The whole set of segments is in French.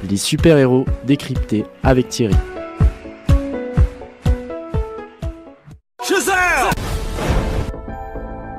les super-héros décryptés avec Thierry. Shazam!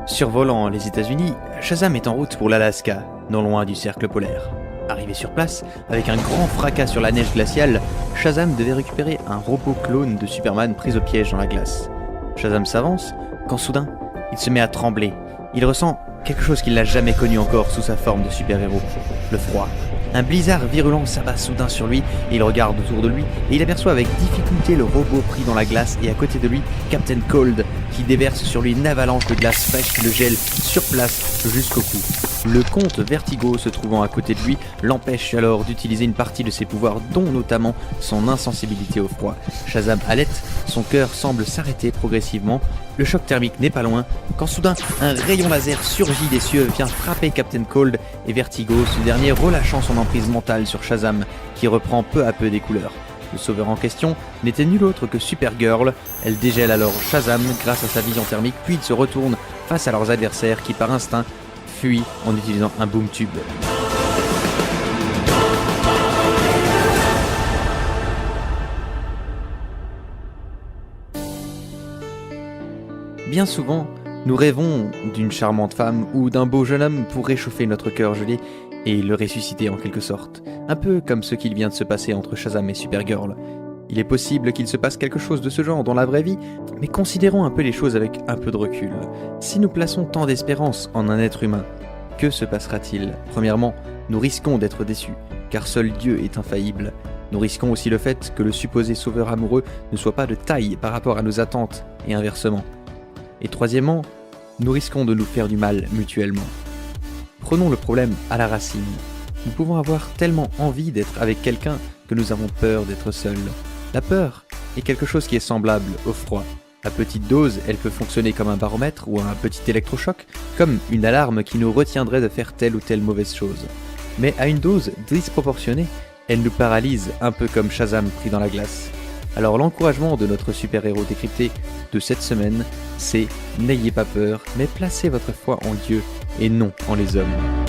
Survolant les États-Unis, Shazam est en route pour l'Alaska, non loin du cercle polaire. Arrivé sur place, avec un grand fracas sur la neige glaciale, Shazam devait récupérer un robot clone de Superman pris au piège dans la glace. Shazam s'avance, quand soudain, il se met à trembler. Il ressent quelque chose qu'il n'a jamais connu encore sous sa forme de super-héros, le froid. Un blizzard virulent s'abat soudain sur lui, et il regarde autour de lui, et il aperçoit avec difficulté le robot pris dans la glace, et à côté de lui, Captain Cold, qui déverse sur lui une avalanche de glace fraîche qui le gèle sur place jusqu'au cou. Le comte Vertigo, se trouvant à côté de lui, l'empêche alors d'utiliser une partie de ses pouvoirs, dont notamment son insensibilité au froid. Shazam halète, son cœur semble s'arrêter progressivement. Le choc thermique n'est pas loin, quand soudain, un rayon laser surgit des cieux, vient frapper Captain Cold et Vertigo, ce dernier relâchant son emprise mentale sur Shazam, qui reprend peu à peu des couleurs. Le sauveur en question n'était nul autre que Supergirl. Elle dégèle alors Shazam grâce à sa vision thermique, puis ils se retournent face à leurs adversaires qui par instinct fuient en utilisant un boom tube. Bien souvent, nous rêvons d'une charmante femme ou d'un beau jeune homme pour réchauffer notre cœur gelé et le ressusciter en quelque sorte, un peu comme ce qu'il vient de se passer entre Shazam et Supergirl. Il est possible qu'il se passe quelque chose de ce genre dans la vraie vie, mais considérons un peu les choses avec un peu de recul. Si nous plaçons tant d'espérance en un être humain, que se passera-t-il ? Premièrement, nous risquons d'être déçus, car seul Dieu est infaillible. Nous risquons aussi le fait que le supposé sauveur amoureux ne soit pas de taille par rapport à nos attentes, et inversement. Et troisièmement, nous risquons de nous faire du mal mutuellement. Prenons le problème à la racine. Nous pouvons avoir tellement envie d'être avec quelqu'un que nous avons peur d'être seuls. La peur est quelque chose qui est semblable au froid. À petite dose, elle peut fonctionner comme un baromètre ou un petit électrochoc, comme une alarme qui nous retiendrait de faire telle ou telle mauvaise chose. Mais à une dose disproportionnée, elle nous paralyse un peu comme Shazam pris dans la glace. Alors l'encouragement de notre super-héros décrypté de cette semaine, c'est n'ayez pas peur, mais placez votre foi en Dieu et non en les hommes.